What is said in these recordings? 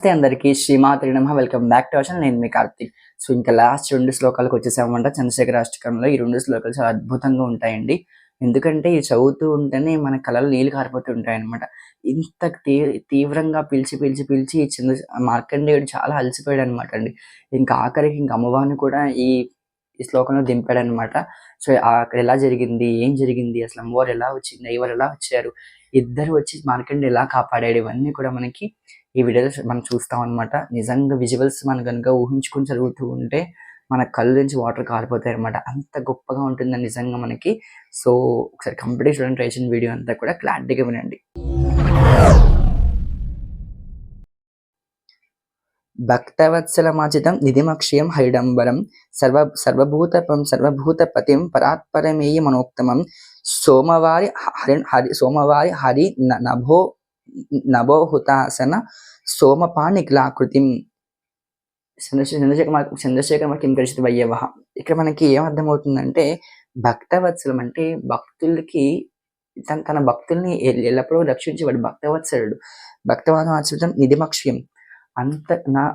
నమస్తే అందరికీ శ్రీమాత్రే నమః. Welcome back to our channel. నేను మీ కార్తీక్. సో ఇంకా లాస్ట్ 2 శ్లోకాలకు వచ్చేసామంట. చంద్రశేఖర అష్టకంలో ఈ 2 శ్లోకాలు చాలా అద్భుతంగా ఉంటాయండి. ఎందుకంటే ఇవి చదువుతూ ఉంటేనే మన కళ్ళలో నీళ్ళు కారిపోతూ ఉంటాయన్నమాట. ఇంత తీవ్రంగా పిలిచి మార్కండేయుడు చాలా అలసిపోయాడనమాట అండి. ఇంకా ఆఖరికి ఇంక అమ్మవారిని కూడా ఈ శ్లోకంలో దింపాడనమాట. సో అక్కడ ఎలా జరిగింది, ఏం జరిగింది, అసలు అమ్మవారు ఎలా వచ్చింది, అయ్యవారు ఎలా వచ్చారు, ఇద్దరు వచ్చి మార్కండేయుడు ఎలా కాపాడాడు, ఇవన్నీ కూడా మనకి ఈ వీడియోలో మనం చూస్తాం అనమాట. నిజంగా విజువల్స్ మనం కనుక ఊహించుకొని చదువుతూ ఉంటే మన కళ్ళు నుంచి వాటర్ కారిపోతాయి అనమాట. అంత గొప్పగా ఉంటుందని నిజంగా మనకి. సో ఒకసారి కంప్లీట్ చూడండి, ట్రై చేసిన వీడియో అంతా కూడా క్లారిటీగా వినండి. భక్తవత్సలమాచితం నిధిమక్షయం హరిడంబరం సర్వభూతపతిం పరాత్పరమేయ మనోక్తమం సోమవారి హరి నభోహుతాసన సోమపాని కిలాకృతిం చంద్రశేఖర కింకరిషిత్ వయ్యవ. ఇక్కడ మనకి ఏమర్థమవుతుందంటే భక్తవత్సలం అంటే భక్తులకి తన భక్తుల్ని ఎల్లప్పుడూ రక్షించేవాడు భక్తవత్సలుడు. భక్తవాదం నిధిమక్ష్యం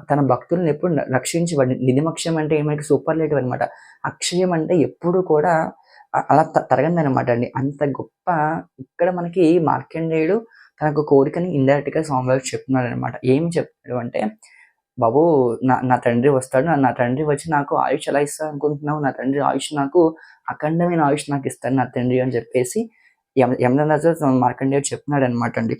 తన భక్తుల్ని ఎప్పుడు రక్షించేవాడు. నిధిమక్ష్యం అంటే మనకి సూపర్లేటివ్ అనమాట. అక్షయం అంటే ఎప్పుడు కూడా అలా తరగంది అనమాట అండి. అంత గొప్ప. ఇక్కడ మనకి మార్కండేయుడు తనకు కోరికని ఇండైరెక్ట్ గా స్వామివారికి చెప్తున్నాడు అనమాట. ఏం చెప్తాడు అంటే, బాబు నా తండ్రి వస్తాడు, నా తండ్రి వచ్చి నాకు ఆయుష్ ఎలా ఇస్తాను అనుకుంటున్నావు, నా తండ్రి ఆయుష్ నాకు అఖండమైన ఆయుష్ నాకు ఇస్తాడు నా తండ్రి అని చెప్పేసి యమధర్మరాజు మార్కండేయుడు చెప్తున్నాడు అనమాట అండి.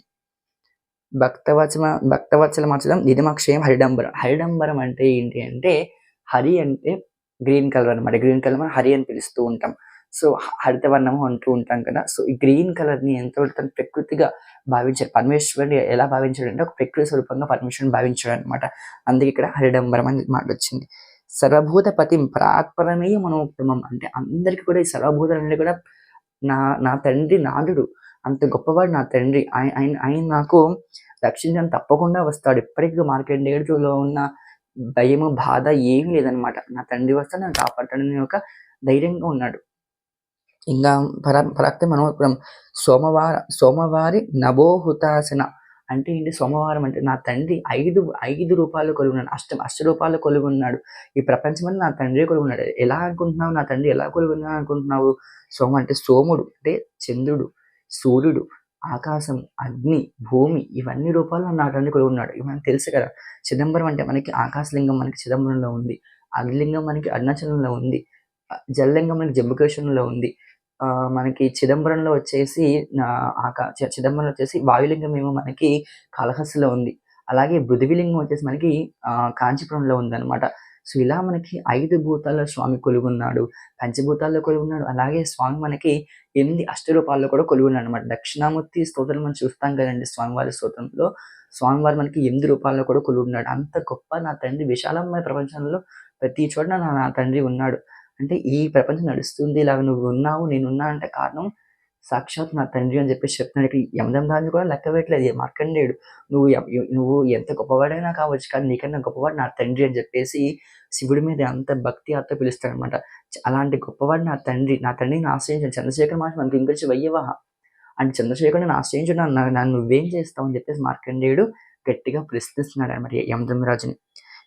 భక్తవత్సలమాచలం నిధిమక్షయం హరిడంబరం. హరిడంబరం అంటే ఏంటి అంటే, హరి అంటే గ్రీన్ కలర్ అనమాట. గ్రీన్ కలర్ మనం హరి అని పిలుస్తూ ఉంటాం. సో హరితవర్ణము అంటూ ఉంటాం కదా. సో ఈ గ్రీన్ కలర్ ని ఎంతో తను ప్రకృతిగా భావించాడు. పరమేశ్వరుని ఎలా భావించాడు అంటే ఒక ప్రకృతి స్వరూపంగా పరమేశ్వరుని భావించాడు అనమాట. అందుకే ఇక్కడ హరిడంబరం అని మాట వచ్చింది. సర్వభూత పతిం పరాత్పరమే మనోత్తమం అంటే అందరికి కూడా ఈ సర్వభూతాలన్నీ కూడా నా తండ్రి నాదుడు, అంత గొప్పవాడు నా తండ్రి. ఆయన నాకు రక్షించడానికి తప్పకుండా వస్తాడు. ఇప్పటికీ మార్కండేయుడిలో ఉన్న భయము బాధ ఏమీ లేదనమాట. నా తండ్రి వస్తాడు, నన్ను కాపాడతాడని ఒక ధైర్యంగా ఉన్నాడు. ఇంకా పరాక్తి మనోపురం సోమవారి నభోహుతాసన అంటే ఏంటి? సోమవారం అంటే నా తండ్రి ఐదు రూపాయలు కొలుగున్నాడు. అష్ట రూపాయలు కొలుగున్నాడు. ఈ ప్రపంచం నా తండ్రి కొలుగున్నాడు. ఎలా అనుకుంటున్నావు? నా తండ్రి ఎలా కొలుగున్నాడు అనుకుంటున్నావు? అంటే సోముడు అంటే చంద్రుడు, సూర్యుడు, ఆకాశం, అగ్ని, భూమి ఇవన్నీ రూపాల్లో నా తండ్రి కొలుగున్నాడు. ఇవన్నీ తెలుసు కదా. చిదంబరం అంటే మనకి ఆకాశలింగం మనకి చిదంబరంలో ఉంది. అగ్నిలింగం మనకి అరుణాచలంలో ఉంది. జలలింగం మనకి జంబుకేశ్వరంలో ఉంది. మనకి చిదంబరంలో వచ్చేసి చిదంబరంలో వచ్చేసి వాయులింగం ఏమో మనకి కాళహస్తిలో ఉంది. అలాగే పృథ్వీలింగం వచ్చేసి మనకి కాంచీపురంలో ఉందన్నమాట. సో ఇలా మనకి 5 భూతాల్లో స్వామి కొలుగున్నాడు, పంచభూతాల్లో కొలుగున్నాడు. అలాగే స్వామి మనకి 8 అష్టరూపాల్లో కూడా కొలుగున్నాడు అనమాట. దక్షిణామూర్తి స్తోత్రం మనం చూస్తాం కదండి. స్వామివారి స్తోత్రంలో స్వామివారు మనకి 8 రూపాల్లో కూడా కొలుగున్నాడు. అంత గొప్ప నా తండ్రి. విశాలమైన ప్రపంచంలో ప్రతి చోట నా తండ్రి ఉన్నాడు. అంటే ఈ ప్రపంచం నడుస్తుంది, ఇలాగ నువ్వు ఉన్నావు, నేనున్నా అంటే కారణం సాక్షాత్ నా తండ్రి అని చెప్పేసి చెప్తున్నాడు. ఇక్కడ యమధర్మరాజు కూడా లెక్క పెట్టలేదు మార్కండేయుడు. నువ్వు ఎంత గొప్పవాడైనా కావచ్చు, కానీ నీకన్నా గొప్పవాడు నా తండ్రి అని చెప్పేసి శివుడి మీద అంత భక్తి అత్త పిలుస్తాడనమాట. అలాంటి గొప్పవాడు నా తండ్రిని ఆశ్రయించాడు. చంద్రశేఖర మహర్షి మనకి ఇంకొచ్చి వయ్యవహ అంటే చంద్రశేఖరుని ఆశ్రయించు, నన్ను నువ్వేం చేస్తావు అని చెప్పేసి మార్కండేయుడు గట్టిగా ప్రశ్నిస్తున్నాడు అనమాట యమధర్మరాజుని.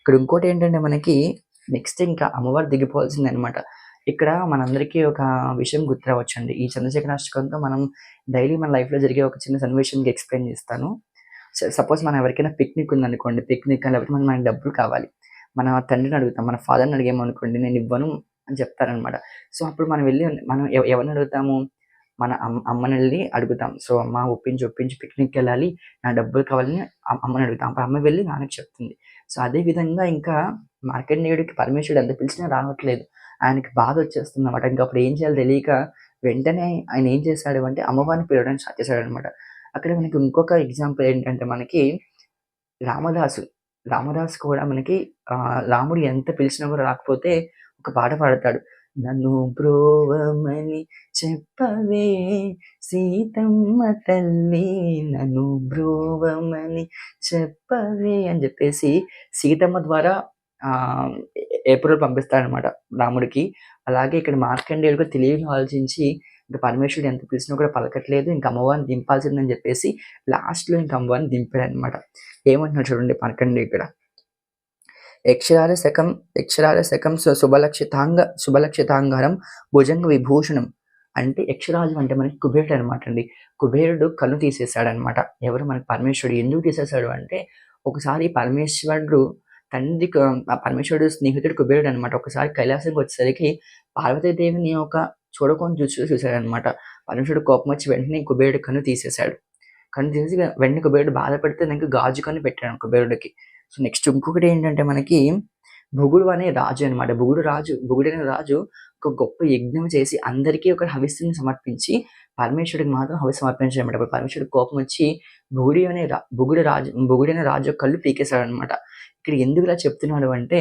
ఇక్కడ ఇంకోటి ఏంటంటే మనకి నెక్స్ట్ ఇంకా అమ్మవారు దిగిపోవాల్సిందే అనమాట. ఇక్కడ మనందరికీ ఒక విషయం గుర్తురావచ్చండి. ఈ చంద్రశేఖరాష్టకంతో మనం డైలీ మన లైఫ్లో జరిగే ఒక చిన్న సన్నివేశానికి ఎక్స్ప్లెయిన్ చేస్తాను. సపోజ్ మనం ఎవరికైనా పిక్నిక్ ఉందనుకోండి, పిక్నిక్ లేకపోతే మనకి డబ్బులు కావాలి, మన తండ్రిని అడుగుతాం, మన ఫాదర్ని అడిగామనుకోండి, నేను ఇవ్వను అని చెప్తారనమాట. సో అప్పుడు మనం ఎవరిని అడుగుతాము? మన అమ్మని వెళ్ళి అడుగుతాం. సో అమ్మ ఒప్పించి పిక్నిక్కి వెళ్ళాలి, నా డబ్బులు కావాలని అమ్మని అడుగుతాం. అప్పుడు అమ్మ వెళ్ళి నాన్నకి చెప్తుంది. సో అదే విధంగా ఇంకా మార్కండేయుడికి పరమేశ్వరుడు ఎంత పిలిచినా రావట్లేదు. ఆయనకి బాధ వచ్చేస్తుంది అనమాట. ఇంకా అప్పుడు ఏం చేయాలో తెలియక వెంటనే ఆయన ఏం చేశాడు అంటే అమ్మవారిని పిలవడానికి స్టార్ట్ చేశాడు అనమాట. అక్కడ మనకి ఇంకొక ఎగ్జాంపుల్ ఏంటంటే మనకి రామదాసు కూడా మనకి రాముడు ఎంత పిలిచినా కూడా రాకపోతే ఒక పాట పాడతాడు. నన్ను బ్రోవమని చెప్పవే సీతమ్మ తల్లి, నన్ను బ్రోవమని చెప్పవే అని చెప్పేసి సీతమ్మ ద్వారా ఏప్రిల్ పంపిస్తాడనమాట రాముడికి. అలాగే ఇక్కడ మార్కండేయుడు తెలివిగా ఆలోచించి ఇంకా పరమేశ్వరుడు ఎంత పిలిచినా కూడా పలకట్లేదు. ఇంక అమ్మవారిని దింపాల్సిందని చెప్పేసి లాస్ట్‌లో ఇంక అమ్మవారిని దింపాడనమాట. ఏమంటున్నాడు చూడండి మార్కండేయుడు ఇక్కడ. యక్షరాల శకం శుభలక్షితాంగరం భుజంగ విభూషణం. అంటే యక్షరాజు అంటే మనకి కుబేరుడు అనమాట అండి. కుబేరుడు కన్ను తీసేశాడనమాట. ఎవరు? మనకి పరమేశ్వరుడు. ఎందుకు తీసేశాడు అంటే, ఒకసారి పరమేశ్వరుడు పరమేశ్వరుడు స్నేహితుడు కుబేరుడు అనమాట. ఒకసారి కైలాసంకి వచ్చేసరికి పార్వతీదేవిని చూడకుండా చూసాడనమాట. పరమేశ్వరుడు కోపం వచ్చి వెంటనే కుబేరుడు కన్ను తీసేశాడు. కన్ను తీసేసి వెంటనే కుబేరుడు బాధపడితే దానికి గాజు కన్ను పెట్టాడు కుబేరుడికి. సో నెక్స్ట్ ఇంకొకటి ఏంటంటే మనకి భృగుడు అనే రాజు అనమాట. భృగుడైన రాజు ఒక గొప్ప యజ్ఞం చేసి అందరికీ ఒక హవిస్సుని సమర్పించి పరమేశ్వరుడికి మాత్రం హవిస్సు సమర్పించాడనమాట. అప్పుడు పరమేశ్వరుడికి కోపం వచ్చి భృగుడైన రాజు కళ్ళు పీకేశాడనమాట. ఇక్కడ ఎందుకు ఇలా చెప్తున్నాడు అంటే,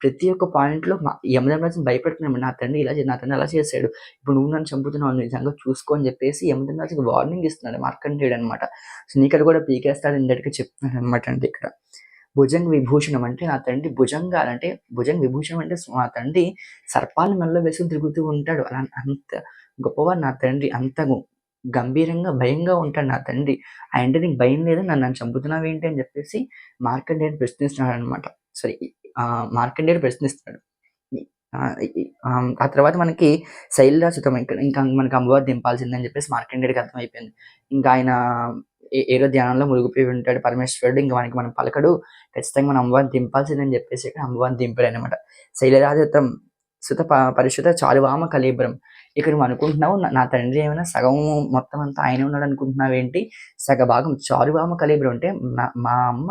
ప్రతి ఒక్క పాయింట్‌లో యమధర్మరాజుని భయపెడుతున్నాడు. నా తండ్రి అలా చేశాడు. ఇప్పుడు నువ్వు నన్ను చంపుతున్నావు. నీ సంగతి చూసుకో అని చెప్పేసి యమధర్మరాజుకి వార్నింగ్ ఇస్తున్నాడు మార్కండేయుడు అనమాట. సో నీకది కూడా పీకేస్తాడు ఇండైరెక్ట్‌గా చెప్తున్నాడనమాట అండి ఇక్కడ. భుజంగ విభూషణం అంటే నా తండ్రి అంటే భుజంగ విభూషణం అంటే మా తండ్రి సర్పాలను మెడలో వేసుకొని తిరుగుతూ ఉంటాడు. అలా అంత గొప్పవాడు నా తండ్రి. అంత గంభీరంగా, భయంగా ఉంటాడు నా తండ్రి. ఆయనంటే నీకు భయం లేదా? నన్ను చంపుతున్నావేంటి అని చెప్పేసి మార్కండేయుడు ప్రశ్నిస్తున్నాడనమాట. సారీ మార్కండేయుడు ప్రశ్నిస్తున్నాడు. ఆ తర్వాత మనకి శైలరాసుతం ఇంకా మనకి అమ్మవారు దింపాల్సిందని చెప్పేసి మార్కండేయుడికి అర్థమైపోయింది. ఇంకా ఆయన ఏదో ధ్యానంలో మునిగిపోయి ఉంటాడు పరమేశ్వరుడు. ఇంక మనం పలకడు. ఖచ్చితంగా మనం అమ్మవారిని దింపాల్సిందని చెప్పేసి ఇక్కడ అమ్మవారిని దింపాడనమాట. శైలరాజతం సుత పరిశుత చారువామ కళేబరం. ఇక్కడ నువ్వు అనుకుంటున్నావు నా తండ్రి ఏమైనా సగం మొత్తం అంతా ఆయనే ఉన్నాడు అనుకుంటున్నావేంటి? సగభాగం చారువామ కళేబరం అంటే మా అమ్మ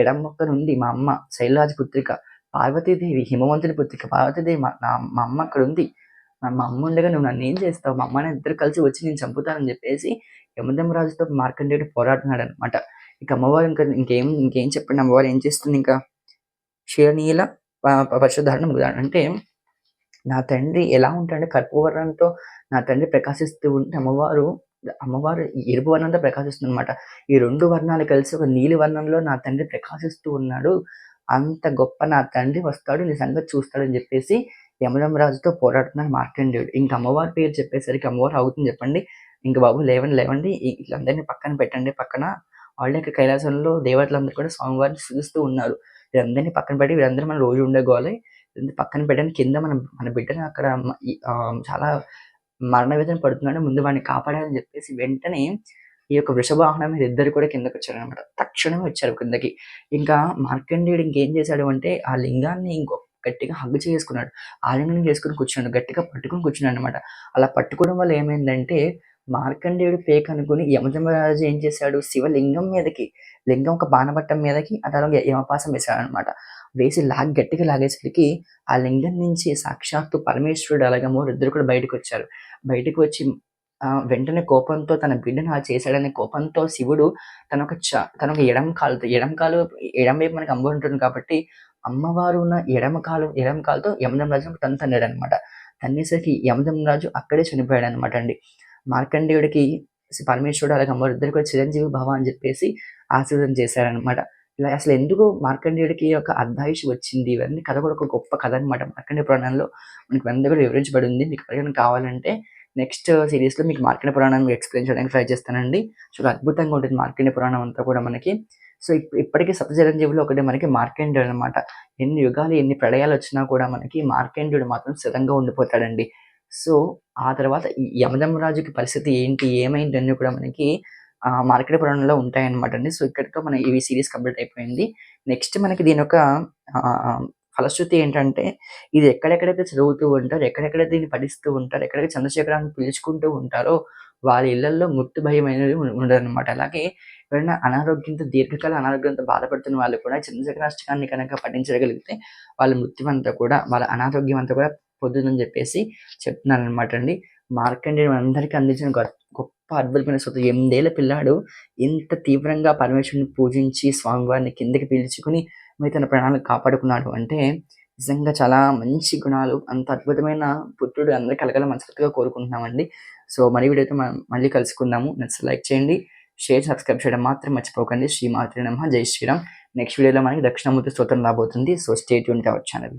ఎడమ పక్కన ఉంది. మా అమ్మ శైలరాజ పుత్రిక పార్వతీదేవి, హిమవంతుని పుత్రిక పార్వతీదేవి. మా అమ్మ అక్కడ ఉంది. మా అమ్మ ఉండగా నువ్వు నన్ను ఏం చేస్తావు? మా అమ్మ ఇద్దరు కలిసి వచ్చి నేను చంపుతానని చెప్పేసి యమధర్మరాజుతో మార్కండేయుడు పోరాడుతున్నాడు అనమాట. ఇక అమ్మవారు ఇంకేం చెప్పండి. అమ్మవారు ఏం చేస్తుంది ఇంకా? క్షీరనీల పరిశుద్ధారణ అంటే నా తండ్రి ఎలా ఉంటాడంటే కర్పూరంతో నా తండ్రి ప్రకాశిస్తూ ఉంటే అమ్మవారు ఎరుపు వర్ణంతో ప్రకాశిస్తుంది అనమాట. ఈ 2 వర్ణాలు కలిసి ఒక నీలి వర్ణంలో నా తండ్రి ప్రకాశిస్తూ ఉన్నాడు. అంత గొప్ప నా తండ్రి వస్తాడు, నీ సంగతి చూస్తాడని చెప్పేసి యమధర్మరాజుతో పోరాడుతున్నాడు మార్కండేయుడు. ఇంక అమ్మవారి పేరు చెప్పేసరికి అమ్మవారు అవుతుంది చెప్పండి. ఇంక బాబు లేవండి వీళ్ళందరినీ పక్కన పెట్టండి. పక్కన ఆల్రెడీ కైలాసంలో దేవతలందరూ కూడా స్వామివారిని స్తుతిస్తూ ఉన్నారు. వీళ్ళందరినీ పక్కన పెట్టి వీళ్ళందరూ మన రోజు ఉండే గోలే పక్కన పెట్టండి. కింద మన బిడ్డని అక్కడ చాలా మరణ వేదన పడుతున్నాడు. ముందు వాడిని కాపాడాలని చెప్పేసి వెంటనే ఈ యొక్క వృషభవాహనం మీద ఇద్దరు కూడా కిందకొచ్చారనమాట. తక్షణమే వచ్చారు కిందకి. ఇంకా మార్కండేయుడు ఇంకేం చేశాడు అంటే ఆ లింగాన్ని గట్టిగా హగ్ చేసుకున్నాడు. ఆలింగనం చేసుకొని కూర్చున్నాడు. గట్టిగా పట్టుకొని కూర్చున్నాడు అనమాట. అలా పట్టుకోవడం వల్ల ఏమైందంటే మార్కండేయుడు పేక అనుకుని యమధర్మరాజు ఏం చేశాడు? లింగం ఒక బాణపట్టం మీదకి అతను యమపాసం వేశాడనమాట. వేసి గట్టిగా లాగేసరికి ఆ లింగం నుంచి సాక్షాత్తు పరమేశ్వరుడు అలాగే ఇద్దరు కూడా బయటకొచ్చారు. బయటకు వచ్చి వెంటనే కోపంతో తన బిడ్డను అలా చేశాడనే కోపంతో శివుడు తన ఒక ఎడమ వైపు మనకి అమ్మ ఉంటుంది కాబట్టి అమ్మవారు ఉన్న ఎడమ కాలుతో యమధర్మరాజును తన్నాడనమాట. తన్నేసరికి యమధర్మరాజు అక్కడే చనిపోయాడనమాట అండి. మార్కండేయుడికి పరమేశ్వరుడు అలాగే అమ్మవారు ఇద్దరు కూడా చిరంజీవి భవ అని చెప్పేసి ఆశీర్వాదం చేశారనమాట. ఇలా అసలు ఎందుకు మార్కండేయుడికి ఒక అర్ధాయుష్ వచ్చింది? ఇవన్నీ కథ కూడా ఒక గొప్ప కథ అనమాట. మార్కండేయ పురాణంలో మనకి ఇవన్నీ కూడా వివరించబడి ఉంది. మీకు ఎవరికైనా కావాలంటే నెక్స్ట్ సిరీస్‌లో మీకు మార్కండేయ పురాణాన్ని ఎక్స్‌ప్లెయిన్ చేయడానికి ట్రై చేస్తానండి. చాలా అద్భుతంగా ఉంటుంది మార్కండేయ పురాణం అంతా కూడా మనకి. సో ఇప్పటికీ సప్త చిరంజీవులు ఒకటే మనకి మార్కండేయుడు అనమాట. ఎన్ని యుగాలు, ఎన్ని ప్రళయాలు వచ్చినా కూడా మనకి మార్కండేయుడు మాత్రం స్థిరంగా ఉండిపోతాడండి. సో ఆ తర్వాత ఈ యమధర్మరాజుకి పరిస్థితి ఏంటి? ఏమైంది? అన్నీ కూడా మనకి మార్కండేయ పురాణంలో ఉంటాయన్నమాట అండి. సో ఇక్కడితో మన ఈ సీరీస్ కంప్లీట్ అయిపోయింది. నెక్స్ట్ మనకి దీని యొక్క ఫలశ్రుతి ఏంటంటే ఇది ఎక్కడెక్కడైతే చదువుతూ ఉంటారో, ఎక్కడెక్కడైతే దీన్ని పఠిస్తూ ఉంటారో, ఎక్కడైతే చంద్రశేఖరాన్ని పిలుచుకుంటూ ఉంటారో వారి ఇళ్లల్లో మృత్యు భయం అనేది ఉండదనమాట. అలాగే ఎవరైనా దీర్ఘకాల అనారోగ్యంతో బాధపడుతున్న వాళ్ళు కూడా చంద్రశేఖరాష్టకాన్ని కనుక పఠించగలిగితే వాళ్ళ మృత్యు అంతా కూడా, వాళ్ళ అనారోగ్యం అంతా కూడా పొందుతుందని చెప్పేసి చెప్తున్నారనమాట అండి. మార్కండేయుడు మనందరికీ అందించిన గొప్ప అద్భుతమైన స్తుతి. 8 ఏళ్ల పిల్లాడు ఇంత తీవ్రంగా పరమేశ్వరుని పూజించి స్వామివారిని కిందకి పిలుచుకుని తన ప్రాణాలను కాపాడుకున్నాడు అంటే నిజంగా చాలా మంచి గుణాలు, అంత అద్భుతమైన పుత్రుడు అందరికీ కలగాలని మనస్ఫూర్తిగా కోరుకుంటున్నామండి. సో వీడియోతో మనం మళ్ళీ కలుసుకుందాము. నచ్చితే లైక్ చేయండి, షేర్, సబ్స్క్రైబ్ చేయడం మాత్రం మర్చిపోకండి. శ్రీమాత్రే నమః. జై శ్రీరామ్. నెక్స్ట్ వీడియోలో మనకి దక్షిణామూర్తి స్తోత్రం రాబోతుంది. So stay tune to our channel.